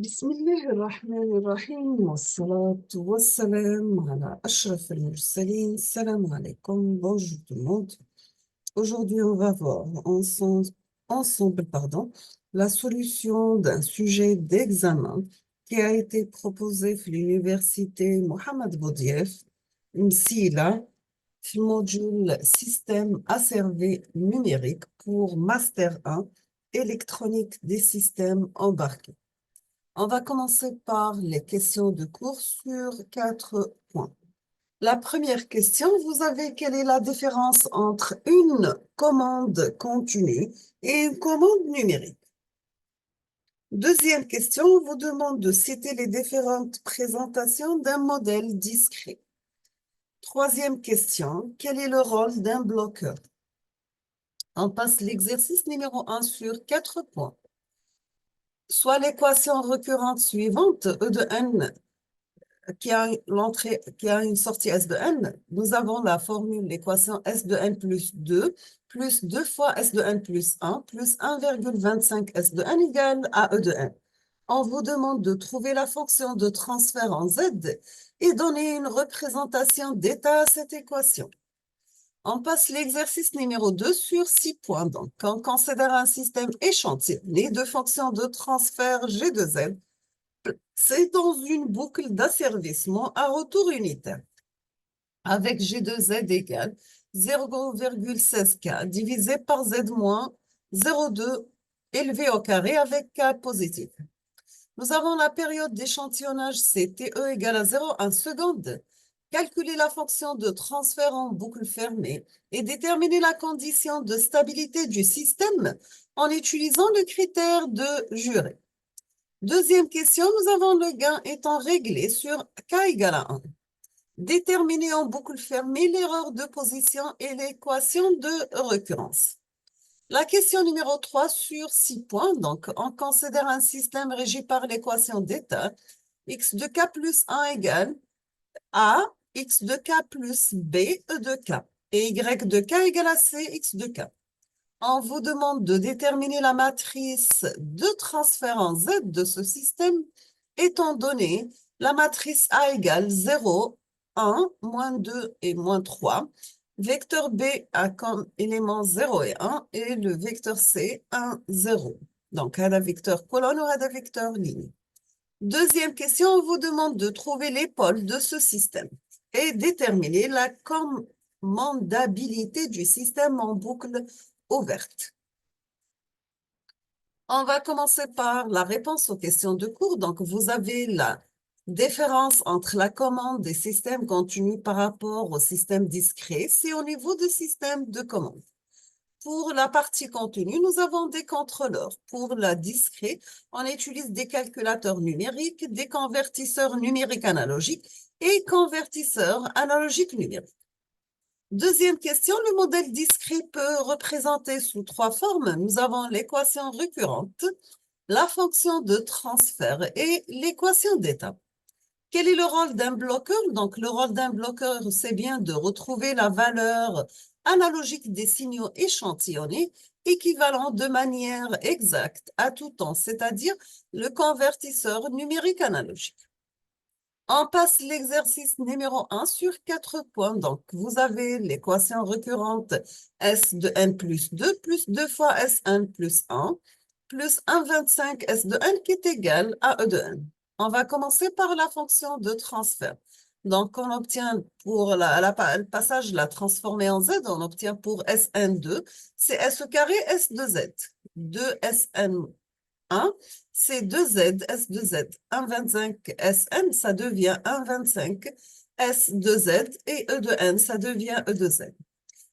بسم الله الرحمن الرحيم والصلاة والسلام على أشرف المرسلين. Salam alaikum, bonjour tout le monde. Aujourd'hui, on va voir ensemble, la solution d'un sujet d'examen qui a été proposé à l'université Mohamed Boudiaf, MSILA, في module système asservé numérique pour Master 1, électronique des systèmes embarqués. On va commencer par les questions de cours sur 4 points. La première question, vous avez quelle est la différence entre une commande continue et une commande numérique? Deuxième question, on vous demande de citer les différentes présentations d'un modèle discret. Troisième question, quel est le rôle d'un bloqueur? On passe l'exercice numéro 1 sur 4 points. Soit l'équation récurrente suivante, E de n qui a une sortie S de n, nous avons la formule, l'équation S de n plus 2 fois S de n plus 1 plus 1,25 S de n égale à E de n. On vous demande de trouver la fonction de transfert en Z et donner une représentation d'état à cette équation. On passe l'exercice numéro 2 sur 6 points. Donc, on considère un système échantillonné de fonctions de transfert G de Z. C'est dans une boucle d'asservissement à retour unitaire, avec G de Z égale 0,16K divisé par Z moins 0,2 élevé au carré avec K positif. Nous avons la période d'échantillonnage CTE égale à 0,1 seconde. Calculer la fonction de transfert en boucle fermée et déterminer la condition de stabilité du système en utilisant le critère de Juré. Deuxième question, nous avons le gain étant réglé sur K égale à 1. Déterminer en boucle fermée l'erreur de position et l'équation de récurrence. La question numéro 3 sur 6 points. Donc, on considère un système régi par l'équation d'état x de k plus 1 égale a x de k plus b e de k et y de k égale à c x de k. On vous demande de déterminer la matrice de transfert en Z de ce système, étant donné la matrice A égale 0, 1, moins 2 et moins 3. Vecteur B a comme élément 0 et 1 et le vecteur C 1, 0. Donc, à la vecteur colonne ou à la vecteur ligne. Deuxième question, on vous demande de trouver les pôles de ce système et déterminer la commandabilité du système en boucle ouverte. On va commencer par la réponse aux questions de cours. Donc, vous avez la différence entre la commande des systèmes continus par rapport au système discret. C'est au niveau du système de commande. Pour la partie continue, nous avons des contrôleurs. Pour la discret, on utilise des calculateurs numériques, des convertisseurs numériques analogiques et convertisseurs analogiques numériques. Deuxième question, le modèle discret peut représenter sous 3 formes. Nous avons l'équation récurrente, la fonction de transfert et l'équation d'état. Quel est le rôle d'un bloqueur? Donc, le rôle d'un bloqueur, c'est bien de retrouver la valeur analogique des signaux échantillonnés équivalents de manière exacte à tout temps, c'est-à-dire le convertisseur numérique analogique. On passe l'exercice numéro 1 sur 4 points. Donc, vous avez l'équation récurrente S de n plus 2 fois Sn plus 1 plus 1,25 S de n qui est égal à E de n. On va commencer par la fonction de transfert. Donc, on obtient pour le passage, la transformée en Z, on obtient pour Sn2, c'est S au carré S de Z. 2Sn1, c'est 2Z, S de Z. 1,25 Sn, ça devient 1,25 S de Z et E de n, ça devient E de Z.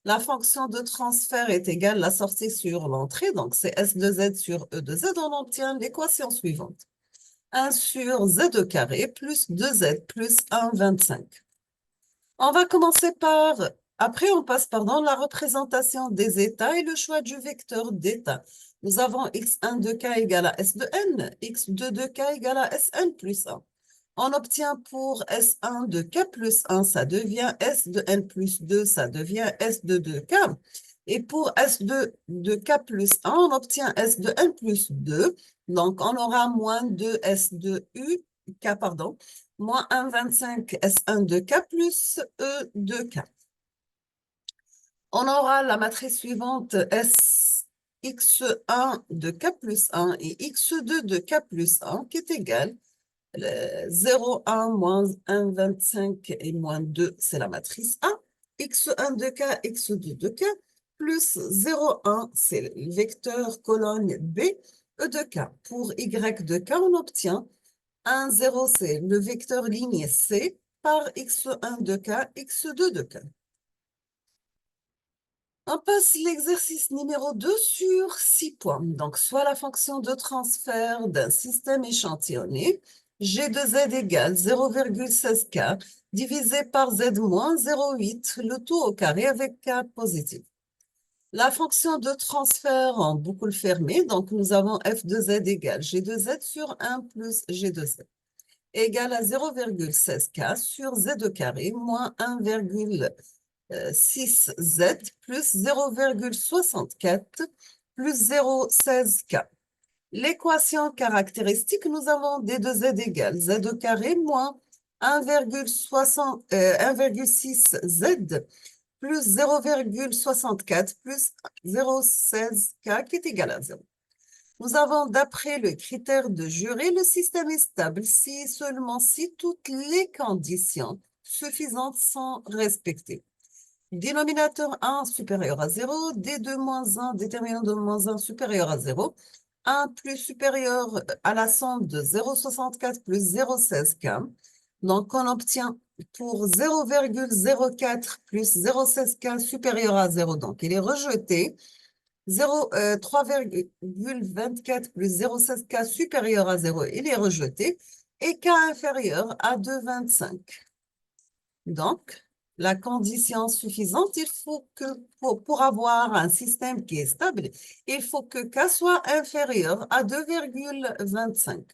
La fonction de transfert est égale à la sortie sur l'entrée, donc c'est S de Z sur E de Z, on obtient l'équation suivante. 1 sur Z au carré plus 2Z plus 1,25. On va commencer par, après on passe par la représentation des états et le choix du vecteur d'état. Nous avons x1 de k égale à s de n, x2 de k égale à sn plus 1. On obtient pour S1 de K plus 1, ça devient S de N plus 2, ça devient S de 2K. Et pour S de K plus 1, on obtient S de N plus 2. Donc, on aura moins 2 S de U, K, pardon, moins 1,25 S1 de K plus E de K. On aura la matrice suivante S x1 de K plus 1 et x2 de K plus 1 qui est égal 0, 1, moins 1, 25 et moins 2, c'est la matrice A. X1 de K, X2 de K, plus 0, 1, c'est le vecteur colonne B, E de K. Pour Y de K, on obtient 1, 0, c'est le vecteur ligne C par X1 de K, X2 de K. On passe l'exercice numéro 2 sur 6 points. Donc, soit la fonction de transfert d'un système échantillonné, G de Z égale 0,16K divisé par Z moins 0,8, le tout au carré avec K positif. La fonction de transfert en boucle fermée, donc nous avons F de Z égale G de Z sur 1 plus G de Z égale à 0,16K sur Z au carré moins 1,6Z plus 0,64 plus 0,16K. L'équation caractéristique, nous avons D de Z égale Z au carré moins 1,6Z plus 0,64 plus 0,16K qui est égal à 0. Nous avons, d'après le critère de Juret, le système est stable si et seulement si toutes les conditions suffisantes sont respectées. Dénominateur 1 supérieur à 0, D2 moins 1, déterminant de moins 1 supérieur à 0, 1 plus supérieur à la somme de 0,64 plus 0,16K. Donc, on obtient pour 0,04 plus 0,16K supérieur à 0. Donc, il est rejeté. 3,24 plus 0,16K supérieur à 0, il est rejeté. Et K inférieur à 2,25. Donc, la condition suffisante, il faut que pour avoir un système qui est stable, il faut que K soit inférieur à 2,25.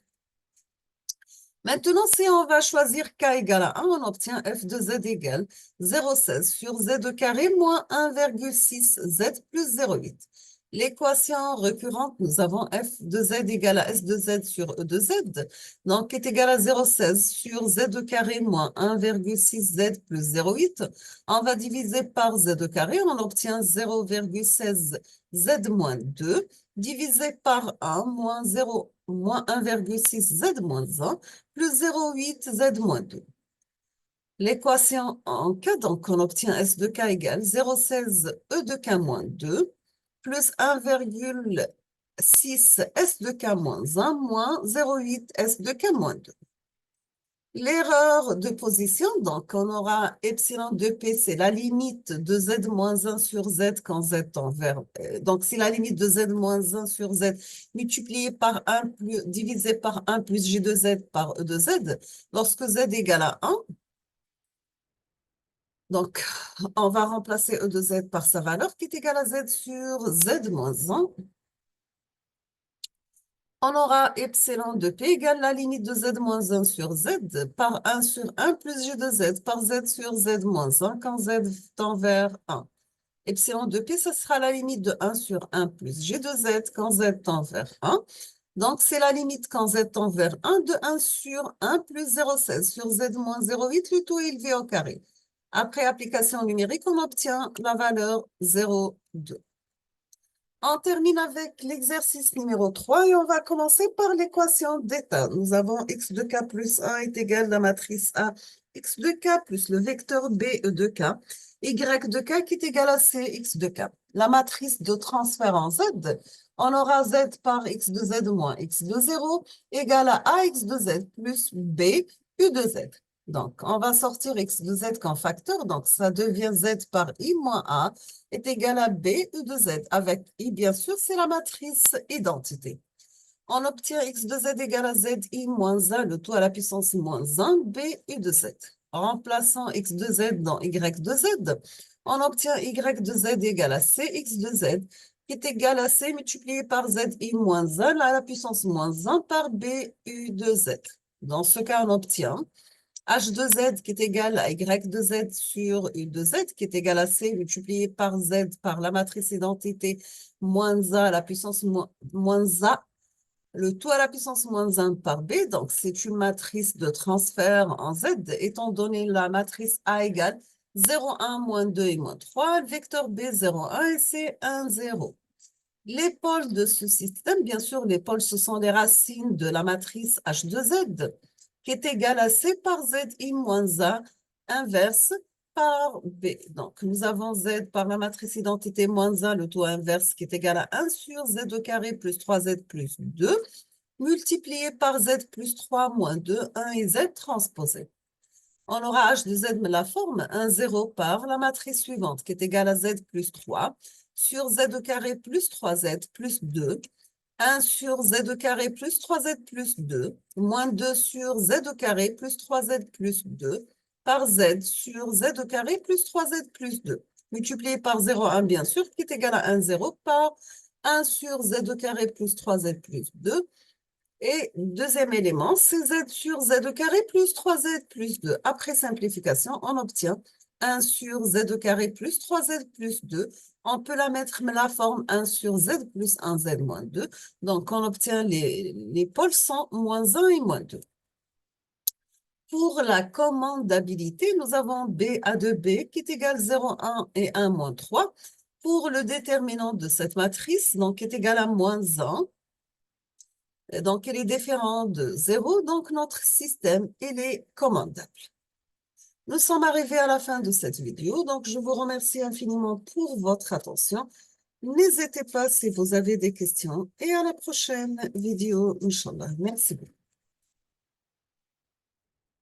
Maintenant, si on va choisir K égale à 1, on obtient F de Z égale 0,16 sur Z au carré moins 1,6 Z plus 0,8. L'équation récurrente, nous avons F de Z égale à S de Z sur E de Z, donc est égal à 0,16 sur Z au carré moins 1,6 Z plus 0,8. On va diviser par Z au carré, on obtient 0,16 Z moins 2, divisé par 1 moins 0, moins 1,6 Z moins 1, plus 0,8 Z moins 2. L'équation en K, donc on obtient S de K égale 0,16 E de K moins 2, plus 1,6 S de K moins 1, moins 0,8 S de K moins 2. L'erreur de position, donc on aura epsilon de P, c'est la limite de Z moins 1 sur Z quand Z tend vers... donc c'est la limite de Z moins 1 sur Z multiplié par 1 plus, divisé par 1 plus G de Z par E de Z. Lorsque Z égale à 1, donc on va remplacer E de Z par sa valeur qui est égale à Z sur Z moins 1. On aura epsilon de P égale la limite de Z moins 1 sur Z par 1 sur 1 plus G de Z par Z sur Z moins 1 quand Z tend vers 1. Epsilon de P, ce sera la limite de 1 sur 1 plus G de Z quand Z tend vers 1. Donc, c'est la limite quand Z tend vers 1 de 1 sur 1 plus 0,16 sur Z moins 0,8, le tout élevé au carré. Après application numérique, on obtient la valeur 0,2. On termine avec l'exercice numéro 3 et on va commencer par l'équation d'état. Nous avons x de k plus 1 est égal à la matrice A, x de k plus le vecteur B E de k, y de k qui est égal à c x de k. La matrice de transfert en z, on aura z par x de z moins x de 0 égale à ax de z plus b u de z. Donc, on va sortir x de z comme facteur, donc ça devient z par i moins a est égal à b u de z. Avec i, bien sûr, c'est la matrice identité. On obtient x de z égale à zi moins 1, le tout à la puissance moins 1, b u de z. Remplaçant x de z dans y de z, on obtient y de z égale à c x de z, qui est égal à c multiplié par zi moins 1 à la puissance moins 1 par b u de z. Dans ce cas, on obtient H de Z qui est égal à Y de Z sur U de Z qui est égal à C multiplié par Z par la matrice identité moins A à la puissance moins A, le tout à la puissance moins 1 par B. Donc, c'est une matrice de transfert en Z, étant donné la matrice A égale 0, 1, moins 2 et moins 3, le vecteur B 0, 1 et C 1, 0. Les pôles de ce système, bien sûr, les pôles, ce sont les racines de la matrice H de Z, qui est égale à C par ZI moins A inverse par B. Donc, nous avons Z par la matrice identité moins 1, le taux inverse, qui est égal à 1 sur Z au carré plus 3Z plus 2, multiplié par Z plus 3 moins 2, 1 et Z transposé. On aura H de Z, mais la forme 1, 0 par la matrice suivante, qui est égale à Z plus 3 sur Z au carré plus 3Z plus 2, 1 sur Z au carré plus 3Z plus 2, moins 2 sur Z au carré plus 3Z plus 2, par Z sur Z au carré plus 3Z plus 2, multiplié par 0, 1 bien sûr, qui est égal à 1, 0 par 1 sur Z au carré plus 3Z plus 2, et deuxième élément, c'est Z sur Z au carré plus 3Z plus 2. Après simplification, on obtient 1 sur Z au carré plus 3Z plus 2. On peut la mettre la forme 1 sur Z plus 1Z moins 2. Donc, on obtient les pôles sont moins 1 et moins 2. Pour la commandabilité, nous avons B A de B qui est égal à 0, 1 et 1 moins 3. Pour le déterminant de cette matrice, donc qui est égal à moins 1, donc, elle est différente de 0, donc notre système, il est commandable. Nous sommes arrivés à la fin de cette vidéo, donc je vous remercie infiniment pour votre attention. N'hésitez pas si vous avez des questions et à la prochaine vidéo, Inch'Allah. Merci beaucoup.